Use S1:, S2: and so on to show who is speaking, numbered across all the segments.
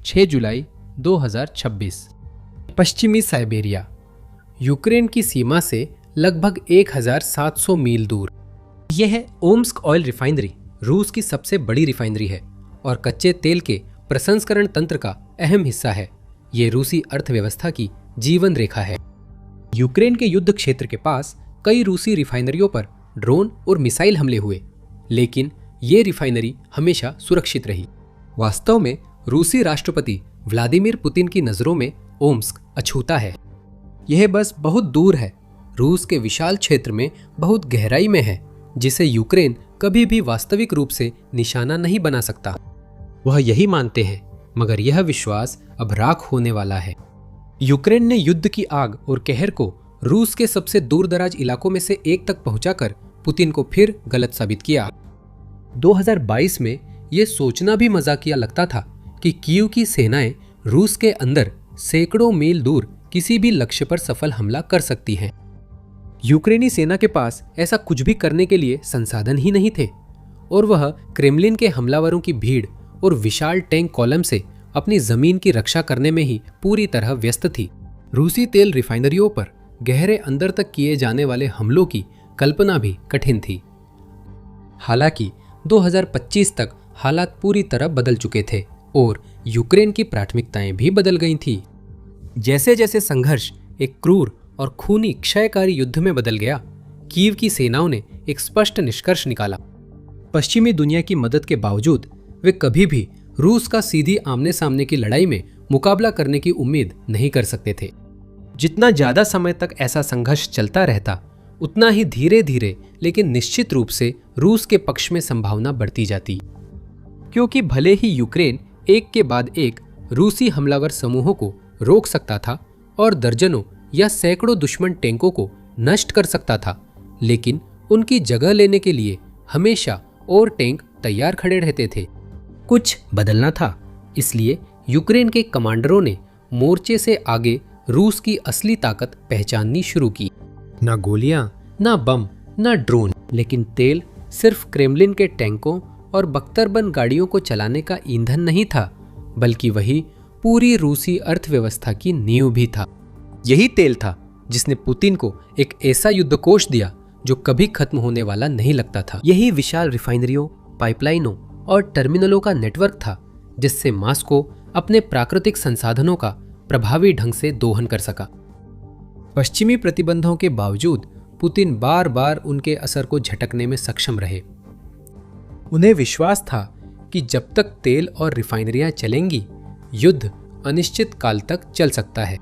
S1: 6 जुलाई 2026। पश्चिमी Siberia, Ukraine की सीमा से लगभग 1700 मील दूर। यह है ओम्स्क ऑयल रिफाइनरी रूस की सबसे बड़ी रिफाइनरी है और कच्चे तेल के प्रसंस्करण तंत्र का अहम हिस्सा है। ये रूसी अर्थव्यवस्था की जीवन रेखा है। यूक्रेन के युद्ध क्षेत्र के पास कई रूसी रिफाइनरियों पर ड्रोन और मिसाइल हमले हुए, लेकिन ये रिफाइनरी हमेशा सुरक्षित रही। वास्तव में रूसी राष्ट्रपति व्लादिमीर पुतिन की नज़रों में ओम्स्क अछूता है। यह बस बहुत दूर है, रूस के विशाल क्षेत्र में बहुत गहराई में है, जिसे यूक्रेन कभी भी वास्तविक रूप से निशाना नहीं बना सकता। वह यही मानते हैं, मगर यह विश्वास अब राख होने वाला है। यूक्रेन ने युद्ध की आग और कहर को रूस के सबसे दूरदराज इलाकों में से एक तक पहुंचाकर पुतिन को फिर गलत साबित किया। 2022 में यह सोचना भी मजाकिया लगता था कि कीव की सेनाएं रूस के अंदर सैकड़ों मील दूर किसी भी लक्ष्य पर सफल हमला कर सकती हैं। यूक्रेनी सेना के पास ऐसा कुछ भी करने के लिए संसाधन ही नहीं थे और वह क्रेमलिन के हमलावरों की भीड़ और विशाल टैंक कॉलम से अपनी जमीन की रक्षा करने में ही पूरी तरह व्यस्त थी। रूसी तेल रिफाइनरियों पर गहरे अंदर तक किए जाने वाले हमलों की कल्पना भी कठिन थी। हालांकि 2025 तक हालात पूरी तरह बदल चुके थे और यूक्रेन की प्राथमिकताएं भी बदल गई थी। जैसे जैसे संघर्ष एक क्रूर और खूनी क्षयकारी युद्ध में बदल गया, कीव की सेनाओं ने एक स्पष्ट निष्कर्ष निकाला। पश्चिमी दुनिया की मदद के बावजूद वे कभी भी रूस का सीधी आमने सामने की लड़ाई में मुकाबला करने की उम्मीद नहीं कर सकते थे। जितना ज्यादा समय तक ऐसा संघर्ष चलता रहता, उतना ही धीरे धीरे लेकिन निश्चित रूप से रूस के पक्ष में संभावना बढ़ती जाती, क्योंकि भले ही यूक्रेन एक के बाद एक रूसी हमलावर समूहों को रोक सकता था और दर्जनों या सैकड़ों दुश्मन टैंकों को नष्ट कर सकता था, लेकिन उनकी जगह लेने के लिए हमेशा और टैंक तैयार खड़े रहते थे। कुछ बदलना था, इसलिए यूक्रेन के कमांडरों ने मोर्चे से आगे रूस की असली ताकत पहचाननी शुरू की। ना गोलियां, ना बम, ना ड्रोन, लेकिन तेल सिर्फ क्रेमलिन के टैंकों और बख्तरबंद गाड़ियों को चलाने का ईंधन नहीं था, बल्कि वही पूरी रूसी अर्थव्यवस्था की नींव भी था। यही तेल था जिसने पुतिन को एक ऐसा युद्धकोष दिया जो कभी खत्म होने वाला नहीं लगता था। यही विशाल रिफाइनरियों, पाइपलाइनों और टर्मिनलों का नेटवर्क था जिससे मॉस्को अपने प्राकृतिक संसाधनों का प्रभावी ढंग से दोहन कर सका। पश्चिमी प्रतिबंधों के बावजूद पुतिन बार बार उनके असर को झटकने में सक्षम रहे। उन्हें विश्वास था कि जब तक तेल और रिफाइनरियां चलेंगी, युद्ध अनिश्चित काल तक चल सकता है।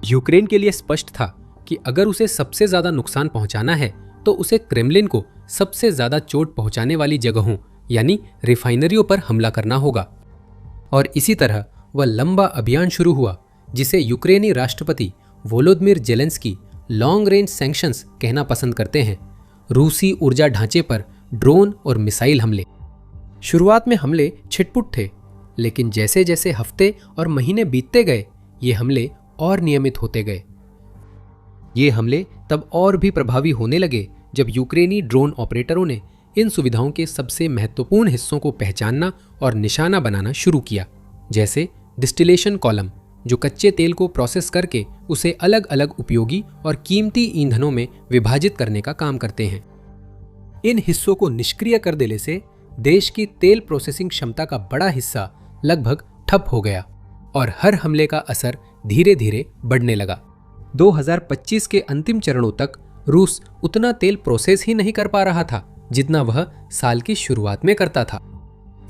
S1: यूक्रेन के लिए स्पष्ट था कि अगर उसे सबसे ज्यादा नुकसान पहुंचाना है तो उसे क्रेमलिन को सबसे ज्यादा चोट पहुंचाने वाली जगहों यानी रिफाइनरियों पर हमला करना होगा। और इसी तरह वह लंबा अभियान शुरू हुआ जिसे यूक्रेनी राष्ट्रपति Volodymyr Zelensky long range sanctions कहना पसंद करते हैं। रूसी ऊर्जा ढांचे पर ड्रोन और मिसाइल हमले। शुरुआत में हमले छिटपुट थे, लेकिन जैसे जैसे हफ्ते और महीने बीतते गए, ये हमले और नियमित होते गए। ये हमले तब और भी प्रभावी होने लगे जब यूक्रेनी ड्रोन ऑपरेटरों ने इन सुविधाओं के सबसे महत्वपूर्ण हिस्सों को पहचानना और निशाना बनाना शुरू किया, जैसे डिस्टिलेशन कॉलम, जो कच्चे तेल को प्रोसेस करके उसे अलग अलग उपयोगी और कीमती ईंधनों में विभाजित करने का काम करते हैं। इन हिस्सों को निष्क्रिय कर देने से देश की तेल प्रोसेसिंग क्षमता का बड़ा हिस्सा लगभग ठप हो गया और हर हमले का असर धीरे धीरे बढ़ने लगा। 2025 के अंतिम चरणों तक रूस उतना तेल प्रोसेस ही नहीं कर पा रहा था जितना वह साल की शुरुआत में करता था।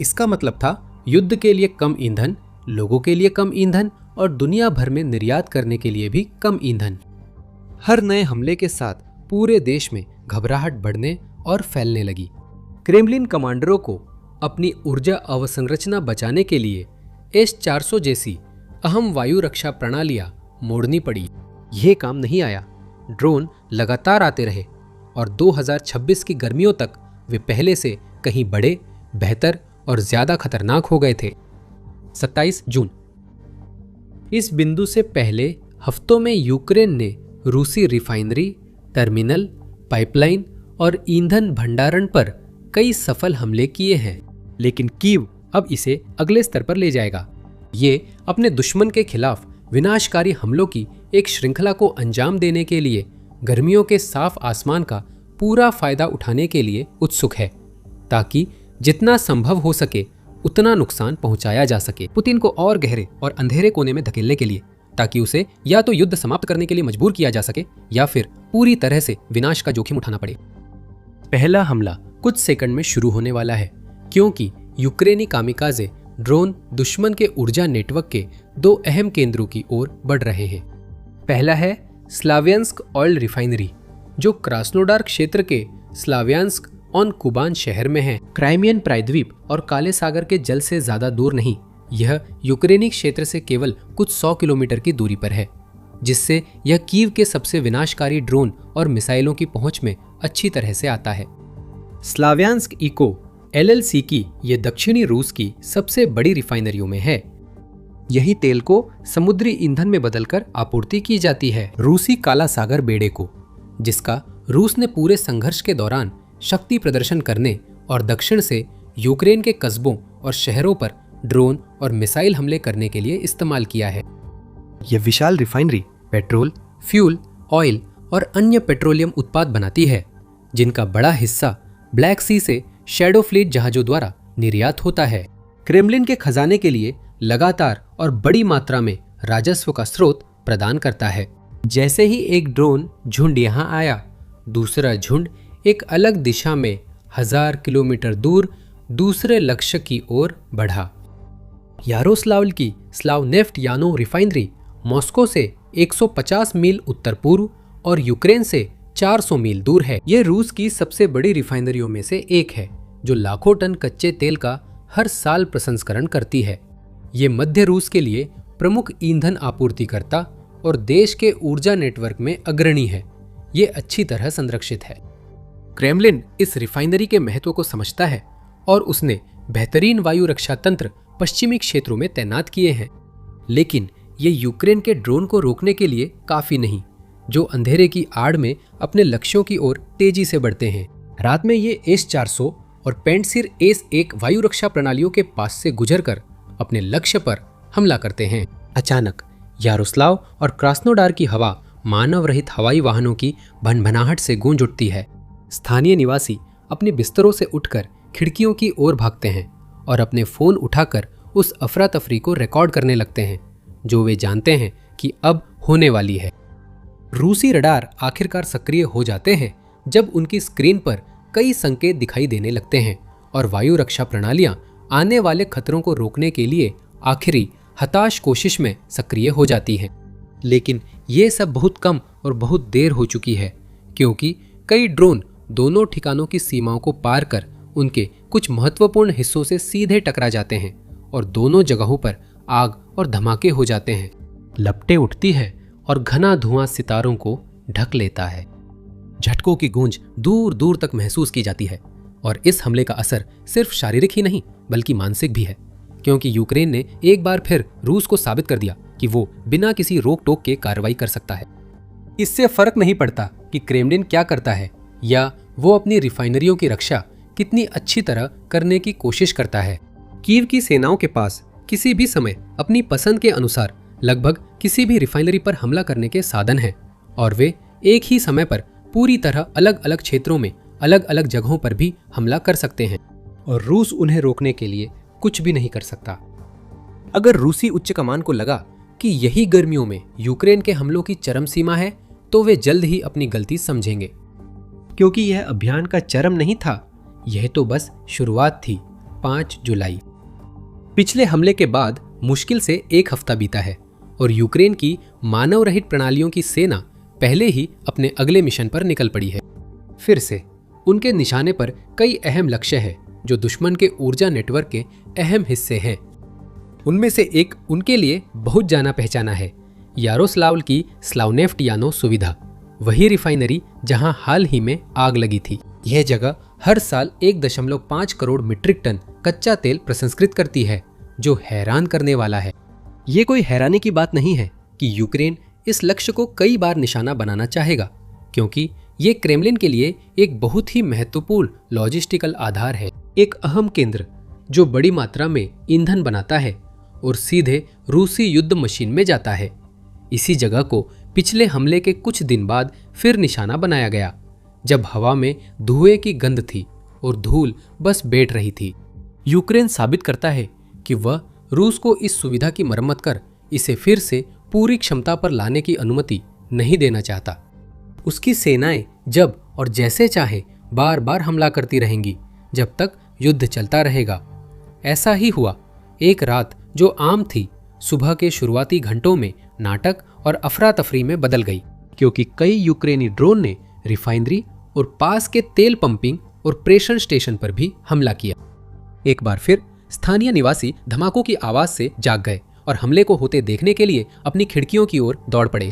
S1: इसका मतलब था युद्ध के लिए कम ईंधन, लोगों के लिए कम ईंधन और दुनिया भर में निर्यात करने के लिए भी कम ईंधन। हर नए हमले के साथ पूरे देश में घबराहट बढ़ने और फैलने लगी। क्रेमलिन कमांडरों को अपनी ऊर्जा अवसंरचना बचाने के लिए S-400 जैसी अहम वायु रक्षा प्रणालियां मोड़नी पड़ी। यह काम नहीं आया। ड्रोन लगातार आते रहे और 2026 की गर्मियों तक वे पहले से कहीं बड़े, बेहतर और ज्यादा खतरनाक हो गए थे। 27 जून। इस बिंदु से पहले हफ्तों में यूक्रेन ने रूसी रिफाइनरी, टर्मिनल, पाइपलाइन और ईंधन भंडारण पर कई सफल हमले किए हैं, लेकिन कीव अब इसे अगले स्तर पर ले जाएगा। ये अपने दुश्मन के खिलाफ विनाशकारी हमलों की एक श्रृंखला को अंजाम देने के लिए गर्मियों के साफ आसमान का पूरा फायदा उठाने के लिए उत्सुक है, ताकि जितना संभव हो सके उतना नुकसान पहुंचाया जा सके पुतिन को और गहरे और अंधेरे कोने में धकेलने के लिए, ताकि उसे या तो युद्ध समाप्त करने के लिए मजबूर किया जा सके या फिर पूरी तरह से विनाश का जोखिम उठाना पड़े। पहला हमला कुछ सेकंड में शुरू होने वाला है, क्योंकि यूक्रेनी कामिकाजे ड्रोन दुश्मन के ऊर्जा नेटवर्क के दो अहम केंद्रों की ओर बढ़ रहे हैं। पहला है स्लावियांस्क ऑयल रिफाइनरी, जो क्रास्नोडार क्षेत्र के स्लावियांस्क ऑन कुबान शहर में है। क्राइमियन प्रायद्वीप और काले सागर के जल से ज्यादा दूर नहीं, यह यूक्रेनी क्षेत्र से केवल कुछ 100 किलोमीटर की दूरी पर है, जिससे यह कीव के सबसे विनाशकारी ड्रोन और मिसाइलों की पहुंच में अच्छी तरह से आता है। स्लावियांस्क इको LLC की यह दक्षिणी रूस की सबसे बड़ी रिफाइनरियों में है। यही तेल को समुद्री ईंधन में बदलकर आपूर्ति की जाती है रूसी काला सागर बेड़े को, जिसका रूस ने पूरे संघर्ष के दौरान शक्ति प्रदर्शन करने और दक्षिण से यूक्रेन के कस्बों और शहरों पर ड्रोन और मिसाइल हमले करने के लिए इस्तेमाल किया है। यह विशाल रिफाइनरी पेट्रोल, फ्यूल, ऑयल और अन्य पेट्रोलियम उत्पाद बनाती है, जिनका बड़ा हिस्सा ब्लैक सी से शैडो फ्लीट जहाजों द्वारा निर्यात होता है। क्रेमलिन के खजाने के लिए लगातार और बड़ी मात्रा में राजस्व का स्रोत प्रदान करता है। जैसे ही एक ड्रोन झुंड यहाँ आया, दूसरा झुंड एक अलग दिशा में 1000 किलोमीटर दूर दूसरे लक्ष्य की ओर बढ़ा। यारोस्लावल की स्लावनेफ्ट यानो रिफाइनरी मॉस्को से 150 मील उत्तर पूर्व और यूक्रेन से 400 मील दूर है। यह रूस की सबसे बड़ी रिफाइनरियों में से एक है, जो लाखों टन कच्चे तेल का हर साल प्रसंस्करण करती है। ये मध्य रूस के लिए प्रमुख ईंधन आपूर्तिकर्ता और देश के ऊर्जा नेटवर्क में अग्रणी है। ये अच्छी तरह संरक्षित है। क्रेमलिन इस रिफाइनरी के महत्व को समझता है और उसने बेहतरीन वायु रक्षा तंत्र पश्चिमी क्षेत्रों में तैनात किए हैं। लेकिन ये यूक्रेन के ड्रोन को रोकने के लिए काफी नहीं, जो अंधेरे की आड़ में अपने लक्ष्यों की ओर तेजी से बढ़ते हैं। रात में ये S-400 और पेंटसिर S-1 वायु रक्षा प्रणालियों के पास से गुजरकर अपने लक्ष्य पर हमला करते हैं। अचानक यारोस्लाव और क्रास्नोडार की हवा मानव रहित हवाई वाहनों की भनभनाहट से गूंज उठती है। स्थानीय निवासी अपने बिस्तरों से उठकर खिड़कियों की ओर भागते हैं और अपने फोन उठाकर उस अफरा तफरी को रिकॉर्ड करने लगते हैं, जो वे जानते हैं कि अब होने वाली है। रूसी रडार आखिरकार सक्रिय हो जाते हैं जब उनकी स्क्रीन पर कई संकेत दिखाई देने लगते हैं और वायु रक्षा प्रणालियां आने वाले खतरों को रोकने के लिए आखिरी हताश कोशिश में सक्रिय हो जाती हैं। लेकिन ये सब बहुत कम और बहुत देर हो चुकी है, क्योंकि कई ड्रोन दोनों ठिकानों की सीमाओं को पार कर उनके कुछ महत्वपूर्ण हिस्सों से सीधे टकरा जाते हैं और दोनों जगहों पर आग और धमाके हो जाते हैं। लपटें उठती है और घना धुआं सितारों को ढक लेता है। झटकों की गूंज दूर दूर तक महसूस की जाती है और इस हमले का असर सिर्फ शारीरिक ही नहीं बल्कि मानसिक भी है, क्योंकि यूक्रेन ने एक बार फिर रूस को साबित कर दिया कि वो बिना किसी रोक टोक के कार्रवाई कर सकता है। इससे फर्क नहीं पड़ता कि क्रेमलिन क्या करता है या वो अपनी रिफाइनरियों की रक्षा कितनी अच्छी तरह करने की कोशिश करता है। कीव की सेनाओं के पास किसी भी समय अपनी पसंद के अनुसार लगभग किसी भी रिफाइनरी पर हमला करने के साधन हैं और वे एक ही समय पर पूरी तरह अलग अलग क्षेत्रों में अलग अलग जगहों पर भी हमला कर सकते हैं और रूस उन्हें रोकने के लिए कुछ भी नहीं कर सकता। अगर रूसी उच्च कमान को लगा कि यही गर्मियों में यूक्रेन के हमलों की चरम सीमा है, तो वे जल्द ही अपनी गलती समझेंगे, क्योंकि यह अभियान का चरम नहीं था, यह तो बस शुरुआत थी। 5 जुलाई। पिछले हमले के बाद मुश्किल से 1 हफ्ता बीता है और यूक्रेन की मानव रहित प्रणालियों की सेना पहले ही अपने अगले मिशन पर निकल पड़ी है। फिर से उनके निशाने पर कई अहम लक्ष्य हैं जो दुश्मन के ऊर्जा नेटवर्क के अहम हिस्से हैं। उनमें से एक उनके लिए बहुत जाना पहचाना है, यारोस्लावल की स्लावनेफ्ट यानो सुविधा, वही रिफाइनरी जहां हाल ही में आग लगी थी। यह जगह हर साल 1.5 करोड़ मीट्रिक टन कच्चा तेल प्रसंस्कृत करती है, जो हैरान करने वाला है। ये कोई हैरानी की बात नहीं है कि यूक्रेन इस लक्ष्य को कई बार निशाना बनाना चाहेगा, क्योंकि ये क्रेमलिन के लिए एक बहुत ही महत्वपूर्ण लॉजिस्टिकल आधार है, एक अहम केंद्र जो बड़ी मात्रा में ईंधन बनाता है और सीधे रूसी युद्ध मशीन में जाता है। इसी जगह को पिछले हमले के कुछ दिन बाद फिर निशाना बनाया गया, जब हवा में धुएं की गंध थी और धूल बस बैठ रही थी। यूक्रेन साबित करता है कि वह रूस को इस सुविधा की मरम्मत कर इसे फिर से पूरी क्षमता पर लाने की अनुमति नहीं देना चाहता। उसकी सेनाएं जब और जैसे चाहे बार बार हमला करती रहेंगी जब तक युद्ध चलता रहेगा। ऐसा ही हुआ। एक रात जो आम थी, सुबह के शुरुआती घंटों में नाटक और अफरा तफरी में बदल गई, क्योंकि कई यूक्रेनी ड्रोन ने रिफाइनरी और पास के तेल पंपिंग और प्रेषण स्टेशन पर भी हमला किया। एक बार फिर स्थानीय निवासी धमाकों की आवाज से जाग गए और हमले को होते देखने के लिए अपनी खिड़कियों की ओर दौड़ पड़े।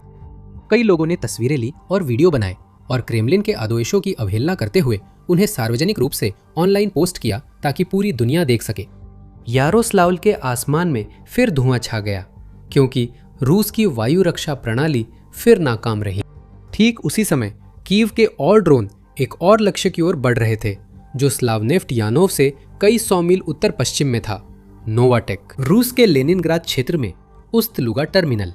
S1: कई लोगों ने तस्वीरें ली और वीडियो बनाए और क्रेमलिन के आदेशों की अवहेलना करते हुए उन्हें सार्वजनिक रूप से ऑनलाइन पोस्ट किया ताकि पूरी दुनिया देख सके। यारोस्लावल के आसमान में फिर धुआं छा गया, क्योंकि रूस की वायु रक्षा प्रणाली फिर नाकाम रही। ठीक उसी समय कीव के और ड्रोन एक और लक्ष्य की ओर बढ़ रहे थे, जो स्लावनेफ्ट यानोव से कई 100 मील उत्तर पश्चिम में था। नोवाटेक, रूस के लेनिनग्राद क्षेत्र में उस्त-लुगा टर्मिनल।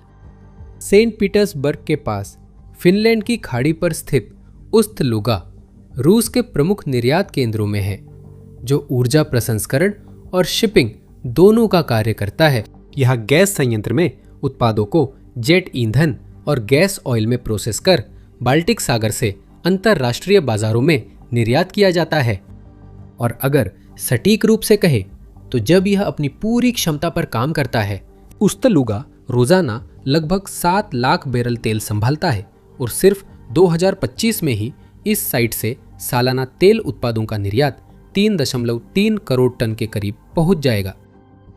S1: सेंट पीटर्सबर्ग के पास फिनलैंड की खाड़ी पर स्थित उस्त-लुगा रूस के प्रमुख निर्यात केंद्रों में है, जो ऊर्जा प्रसंस्करण और शिपिंग दोनों का कार्य करता है। यह गैस संयंत्र में उत्पादों को जेट ईंधन और गैस ऑयल में प्रोसेस कर बाल्टिक सागर से अंतरराष्ट्रीय बाजारों में निर्यात किया जाता है। और अगर सटीक रूप से कहे तो जब यह अपनी पूरी क्षमता पर काम करता है, उस्त-लुगा रोजाना लगभग 7 लाख बैरल तेल संभालता है और सिर्फ 2025 में ही इस साइट से सालाना तेल उत्पादों का निर्यात 3.3 करोड़ टन के करीब पहुंच जाएगा।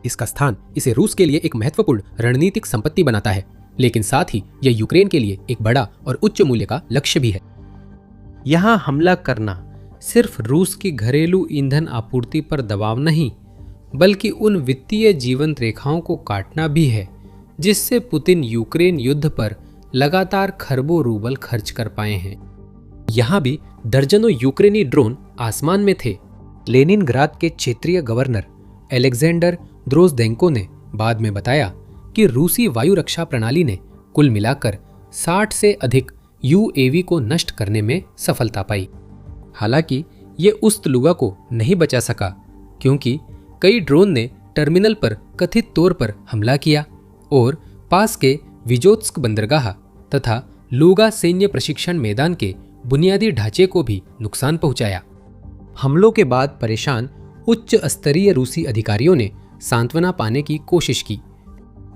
S1: इसका स्थान इसे रूस के लिए एक महत्वपूर्ण रणनीतिक संपत्ति बनाता है, लेकिन साथ ही यह यूक्रेन के लिए एक बड़ा और उच्च मूल्य का लक्ष्य भी है। यहां हमला करना सिर्फ रूस की घरेलू ईंधन आपूर्ति पर दबाव नहीं, बल्कि उन वित्तीय जीवन रेखाओं को काटना भी है जिससे पुतिन यूक्रेन युद्ध पर लगातार खरबों रूबल खर्च कर पाए हैं। यहां भी दर्जनों यूक्रेनी ड्रोन आसमान में थे। लेनिनग्राद के क्षेत्रीय गवर्नर एलेक्जेंडर द्रोजदेंको ने बाद में बताया कि रूसी वायु रक्षा प्रणाली ने कुल मिलाकर 60 से अधिक यूएवी को नष्ट करने में सफलता पाई। हालांकि ये उस्त-लुगा को नहीं बचा सका, क्योंकि कई ड्रोन ने टर्मिनल पर कथित तौर पर हमला किया और पास के विजोत्स्क बंदरगाह तथा लुगा सैन्य प्रशिक्षण मैदान के बुनियादी ढांचे को भी नुकसान पहुंचाया। हमलों के बाद परेशान उच्च स्तरीय रूसी अधिकारियों ने सांत्वना पाने की कोशिश की,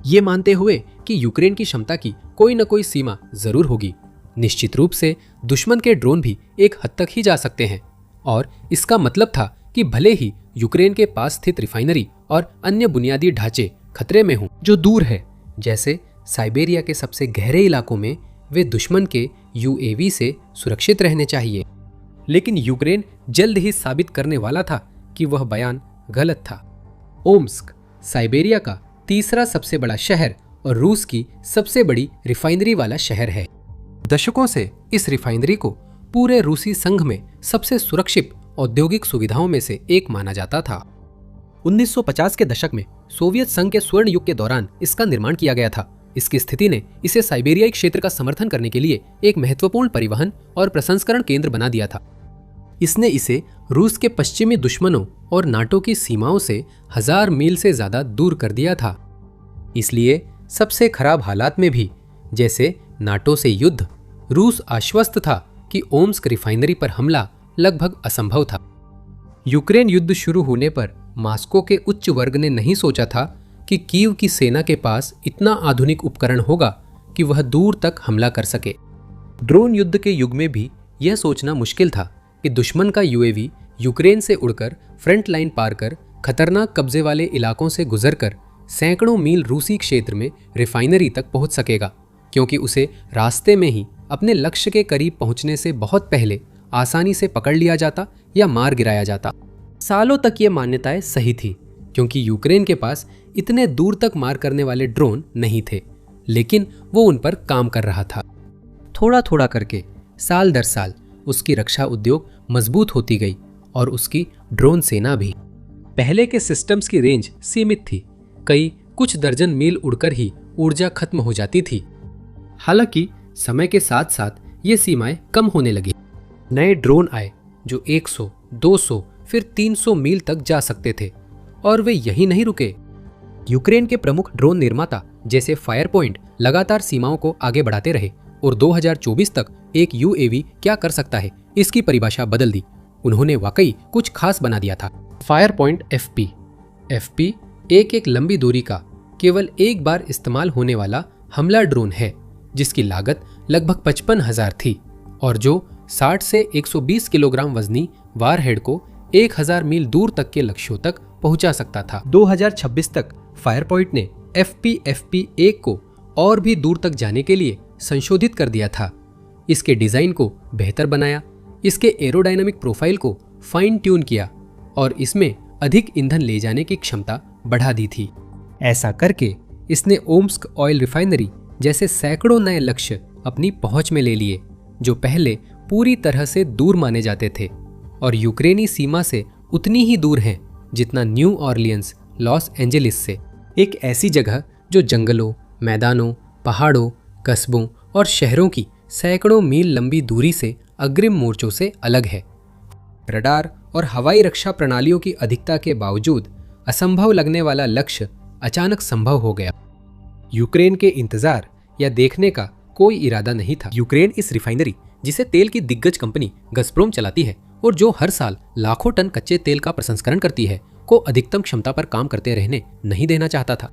S1: ये मानते हुए कि यूक्रेन की क्षमता की कोई न कोई सीमा जरूर होगी। निश्चित रूप से दुश्मन के ड्रोन भी एक हद तक ही जा सकते हैं, और इसका मतलब था कि भले ही यूक्रेन के पास स्थित रिफाइनरी और अन्य बुनियादी ढांचे खतरे में हों जो दूर है, जैसे साइबेरिया के सबसे गहरे इलाकों में, वे दुश्मन के यूएवी से सुरक्षित रहने चाहिए। लेकिन यूक्रेन जल्द ही साबित करने वाला था कि वह बयान गलत था। ओम्स्क साइबेरिया का तीसरा सबसे बड़ा शहर और रूस की सबसे बड़ी रिफाइनरी वाला शहर है। दशकों से इस रिफाइनरी को पूरे रूसी संघ में सबसे सुरक्षित औद्योगिक सुविधाओं में से एक माना जाता था। 1950 के दशक में सोवियत संघ के स्वर्ण युग के दौरान इसका निर्माण किया गया था। इसकी स्थिति ने इसे साइबेरियाई क्षेत्र का समर्थन करने के लिए एक महत्वपूर्ण परिवहन और प्रसंस्करण केंद्र बना दिया था। इसने इसे रूस के पश्चिमी दुश्मनों और नाटो की सीमाओं से 1000 मील से ज्यादा दूर कर दिया था। इसलिए सबसे खराब हालात में भी, जैसे नाटो से युद्ध, रूस आश्वस्त था कि ओम्स्क रिफाइनरी पर हमला लगभग असंभव था। यूक्रेन युद्ध शुरू होने पर मॉस्को के उच्च वर्ग ने नहीं सोचा था कि कीव की सेना के पास इतना आधुनिक उपकरण होगा कि वह दूर तक हमला कर सके। ड्रोन युद्ध के युग में भी यह सोचना मुश्किल था कि दुश्मन का यूएवी यूक्रेन से उड़कर फ्रंट लाइन पार कर खतरनाक कब्जे वाले इलाकों से गुजरकर सैकड़ों मील रूसी क्षेत्र में रिफाइनरी तक पहुंच सकेगा, क्योंकि उसे रास्ते में ही अपने लक्ष्य के करीब पहुंचने से बहुत पहले आसानी से पकड़ लिया जाता या मार गिराया जाता। सालों तक ये मान्यताएं सही थी, क्योंकि यूक्रेन के पास इतने दूर तक मार करने वाले ड्रोन नहीं थे, लेकिन वो उन पर काम कर रहा था। थोड़ा थोड़ा करके साल दर साल उसकी रक्षा उद्योग मजबूत होती गई और उसकी ड्रोन सेना भी। पहले के सिस्टम्स की रेंज सीमित थी, कई कुछ दर्जन मील उड़कर ही ऊर्जा खत्म हो जाती थी। हालांकि समय के साथ साथ ये सीमाएं कम होने लगी। नए ड्रोन आए जो 100, 200 फिर 300 मील तक जा सकते थे और वे यहीं नहीं रुके। यूक्रेन के प्रमुख ड्रोन निर्माता जैसे फायर पॉइंट लगातार सीमाओं को आगे बढ़ाते रहे और 2024 तक एक यूएवी क्या कर सकता है इसकी परिभाषा बदल दी। उन्होंने वाकई कुछ खास बना दिया था। फायर पॉइंट एफपी एक लंबी दूरी का केवल एक बार इस्तेमाल होने वाला हमला ड्रोन है जिसकी लागत लगभग 55,000 थी और जो 60 से 120 किलोग्राम वजनी वारहेड को 1000 मील दूर तक के लक्ष्यों तक पहुंचा सकता था। 2026 तक फायर पॉइंट ने FP-1 को और भी दूर तक जाने के लिए संशोधित कर दिया था। इसके डिजाइन को बेहतर बनाया, इसके एरोडायनामिक प्रोफाइल को फाइन ट्यून किया और इसमें अधिक ईंधन ले जाने की क्षमता बढ़ा दी थी। ऐसा करके इसने ओम्स्क ऑयल रिफाइनरी जैसे सैकड़ों नए लक्ष्य अपनी पहुंच में ले लिए जो पहले पूरी तरह से दूर माने जाते थे और यूक्रेनी सीमा से उतनी ही दूर हैं जितना न्यू ऑरलियंस लॉस एंजेलिस से। एक ऐसी जगह जो जंगलों, मैदानों, पहाड़ों, कस्बों और शहरों की सैकड़ों मील लंबी दूरी से अग्रिम मोर्चों से अलग है। रडार और हवाई रक्षा प्रणालियों की अधिकता के बावजूद असंभव लगने वाला लक्ष्य अचानक संभव हो गया। यूक्रेन के इंतजार या देखने का कोई इरादा नहीं था। यूक्रेन इस रिफाइनरी जिसे तेल की दिग्गज कंपनी गज़प्रोम चलाती है और जो हर साल लाखों टन कच्चे तेल का प्रसंस्करण करती है को अधिकतम क्षमता पर काम करते रहने नहीं देना चाहता था।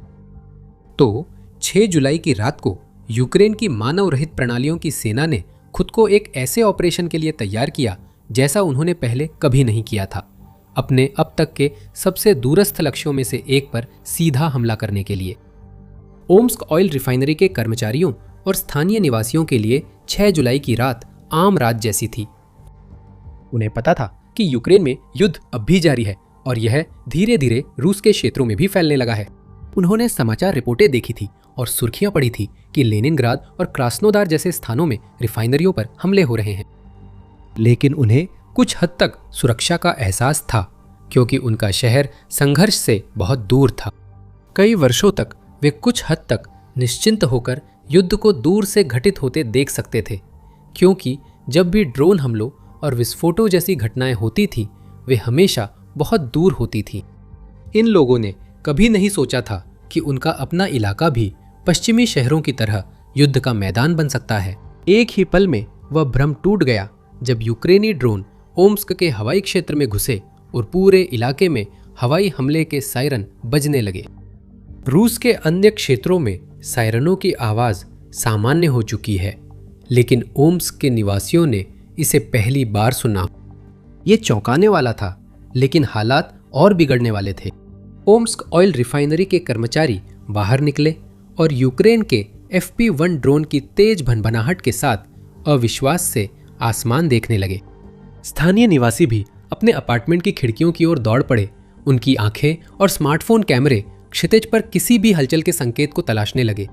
S1: तो 6 जुलाई की रात को यूक्रेन की मानव रहित प्रणालियों की सेना ने खुद को एक ऐसे ऑपरेशन के लिए तैयार किया जैसा उन्होंने पहले कभी नहीं किया था, अपने अब तक के सबसे दूरस्थ लक्ष्यों में से एक पर सीधा हमला करने के लिए। ओम्स्क ऑयल रिफाइनरी के कर्मचारियों और स्थानीय निवासियों के लिए 6 जुलाई की रात आम रात जैसी थी। उन्हें पता था कि यूक्रेन में युद्ध अब भी जारी है और यह धीरे धीरे रूस के क्षेत्रों में भी फैलने लगा है। उन्होंने समाचार रिपोर्टें देखी थी और सुर्खियां पढ़ी थी कि लेनिनग्राद और क्रास्नोदार जैसे स्थानों में रिफाइनरियों पर हमले हो रहे हैं। लेकिन उन्हें कुछ हद तक सुरक्षा का एहसास था क्योंकि उनका शहर संघर्ष से बहुत दूर था। कई वर्षों तक वे कुछ हद तक निश्चिंत होकर युद्ध को दूर से घटित होते देख सकते थे क्योंकि जब भी ड्रोन हमलों और विस्फोटों जैसी घटनाएं होती थी वे हमेशा बहुत दूर होती थी। इन लोगों ने कभी नहीं सोचा था कि उनका अपना इलाका भी पश्चिमी शहरों की तरह युद्ध का मैदान बन सकता है। एक ही पल में वह भ्रम टूट गया जब यूक्रेनी ड्रोन ओम्स्क के हवाई क्षेत्र में घुसे और पूरे इलाके में हवाई हमले के सायरन बजने लगे। रूस के अन्य क्षेत्रों में सायरनों की आवाज सामान्य हो चुकी है, लेकिन ओम्स्क के निवासियों ने इसे पहली बार सुना। ये चौंकाने वाला था, लेकिन हालात और बिगड़ने वाले थे। ओम्स्क ऑयल रिफाइनरी के कर्मचारी बाहर निकले और यूक्रेन के FP-1 ड्रोन की तेज भनभनाहट के साथ अविश्वास से आसमान देखने लगे। स्थानीय निवासी भी अपने अपार्टमेंट की खिड़कियों की ओर दौड़ पड़े। उनकी आंखें और स्मार्टफोन कैमरे क्षितिज पर किसी भी हलचल के संकेत को तलाशने लगे।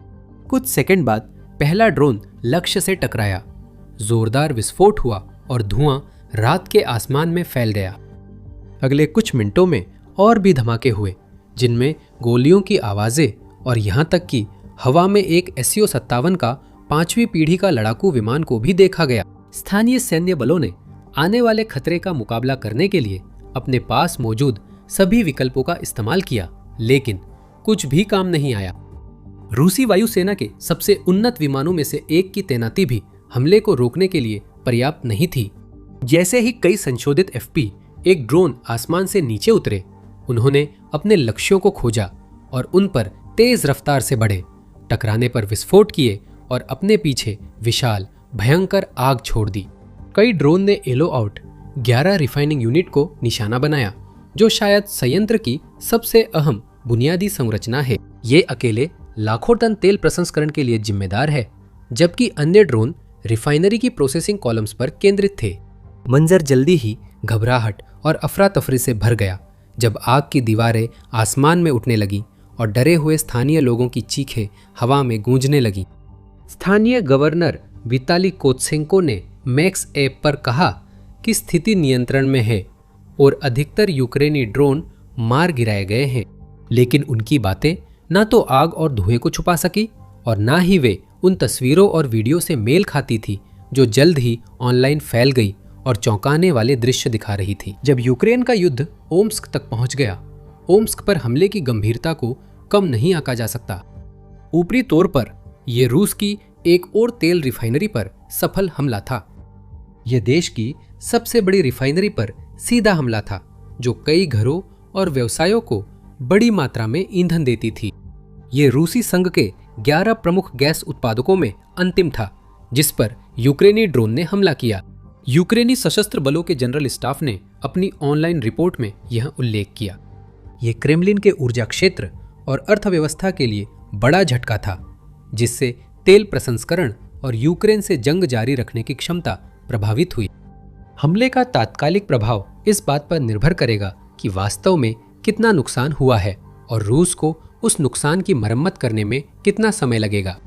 S1: कुछ सेकंड बाद पहला ड्रोन लक्ष्य से टकराया, जोरदार विस्फोट हुआ और धुआं रात के आसमान में फैल गया। अगले कुछ मिनटों में और भी धमाके हुए जिनमें गोलियों की आवाजें और यहां तक कि हवा में एक SU-57 का 5वीं पीढ़ी का लड़ाकू विमान को भी देखा गया। स्थानीय सैन्य बलों ने आने वाले खतरे का मुकाबला करने के लिए अपने पास मौजूद सभी विकल्पों का इस्तेमाल किया, लेकिन कुछ भी काम नहीं आया। रूसी वायुसेना के सबसे उन्नत विमानों में से एक की तैनाती भी हमले को रोकने के लिए पर्याप्त नहीं थी। जैसे ही कई संशोधित FP-1 ड्रोन आसमान से नीचे उतरे, उन्होंने अपने लक्ष्यों को खोजा और उन पर तेज रफ्तार से बढ़े, टकराने पर विस्फोट किए और अपने पीछे विशाल भयंकर आग छोड़ दी। कई ड्रोन ने एलो आउट 11 रिफाइनिंग यूनिट को निशाना बनाया, जो शायद संयंत्र की सबसे अहम बुनियादी संरचना है। ये अकेले लाखों टन तेल प्रसंस्करण के लिए जिम्मेदार है, जबकि अन्य ड्रोन रिफाइनरी की प्रोसेसिंग कॉलम्स पर केंद्रित थे। मंजर जल्दी ही घबराहट और अफरा तफरी से भर गया जब आग की दीवारें आसमान में उठने लगीं और डरे हुए स्थानीय लोगों की चीखें हवा में गूंजने लगीं। स्थानीय गवर्नर विताली कोत्सेंको ने मैक्स ऐप पर कहा कि स्थिति नियंत्रण में है और अधिकतर यूक्रेनी ड्रोन मार गिराए गए हैं, लेकिन उनकी बातें ना तो आग और धुएं को छुपा सकी और ना ही वे उन तस्वीरों और वीडियो से मेल खाती थी जो जल्द ही ऑनलाइन फैल गई और चौंकाने वाले दृश्य दिखा रही थी। जब यूक्रेन का युद्ध ओम्स्क तक पहुंच गया, ओम्स्क पर हमले की गंभीरता को कम नहीं आंका जा सकता। ऊपरी तौर पर यह रूस की एक और तेल रिफाइनरी पर सफल हमला था। यह देश की सबसे बड़ी रिफाइनरी पर सीधा हमला था जो कई घरों और व्यवसायों को बड़ी मात्रा में ईंधन देती थी। ये रूसी संघ के 11 प्रमुख गैस उत्पादकों में अंतिम था जिस पर यूक्रेनी ड्रोन ने हमला किया। यूक्रेनी सशस्त्र बलों के जनरल स्टाफ ने अपनी ऑनलाइन रिपोर्ट में यह उल्लेख किया। यह क्रेमलिन के ऊर्जा क्षेत्र और अर्थव्यवस्था के लिए बड़ा झटका था जिससे तेल प्रसंस्करण और यूक्रेन से जंग जारी रखने की क्षमता प्रभावित हुई। हमले का तात्कालिक प्रभाव इस बात पर निर्भर करेगा कि वास्तव में कितना नुकसान हुआ है और रूस को उस नुकसान की मरम्मत करने में कितना समय लगेगा।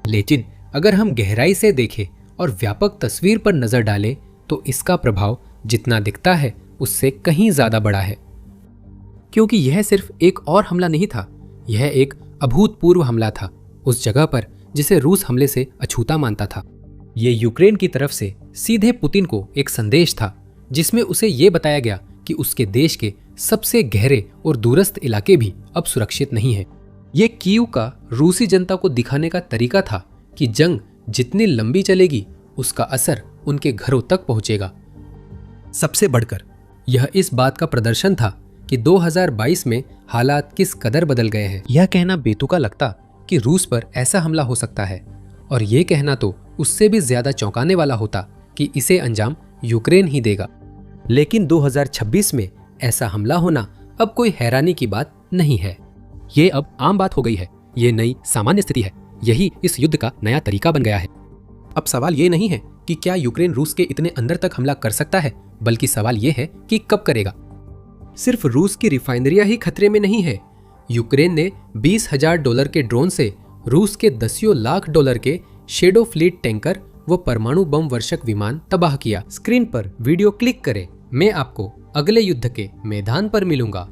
S1: लेकिन अगर हम गहराई से देखें और व्यापक तस्वीर पर नजर डालें तो इसका प्रभाव जितना दिखता है उससे कहीं ज्यादा बड़ा है, क्योंकि यह सिर्फ एक और हमला नहीं था, यह एक अभूतपूर्व हमला था उस जगह पर जिसे रूस हमले से अछूता मानता था। यह यूक्रेन की तरफ से सीधे पुतिन को एक संदेश था जिसमें उसे यह बताया गया कि उसके देश के सबसे गहरे और दूरस्थ इलाके भी अब सुरक्षित नहीं है। ये कीव का रूसी जनता को दिखाने का तरीका था कि जंग जितनी लंबी चलेगी उसका असर उनके घरों तक पहुंचेगा। सबसे बढ़कर यह इस बात का प्रदर्शन था कि 2022 में हालात किस कदर बदल गए हैं। यह कहना बेतुका लगता कि रूस पर ऐसा हमला हो सकता है और यह कहना तो उससे भी ज्यादा चौंकाने वाला होता कि इसे अंजाम यूक्रेन ही देगा। लेकिन 2026 में ऐसा हमला होना अब कोई हैरानी की बात नहीं है। ये अब आम बात हो गई है। ये नई सामान्य स्थिति है। यही इस युद्ध का नया तरीका बन गया है। अब सवाल ये नहीं है कि क्या यूक्रेन रूस के इतने अंदर तक हमला कर सकता है, बल्कि सवाल ये है कि कब करेगा। सिर्फ रूस की रिफाइनरियां ही खतरे में नहीं है। यूक्रेन ने $20,000 के ड्रोन से रूस के दसियों लाख डॉलर के शेडो फ्लीट टैंकर व परमाणु बम वर्षक विमान तबाह किया। स्क्रीन पर वीडियो क्लिक करें। मैं आपको अगले युद्ध के मैदान पर मिलूंगा।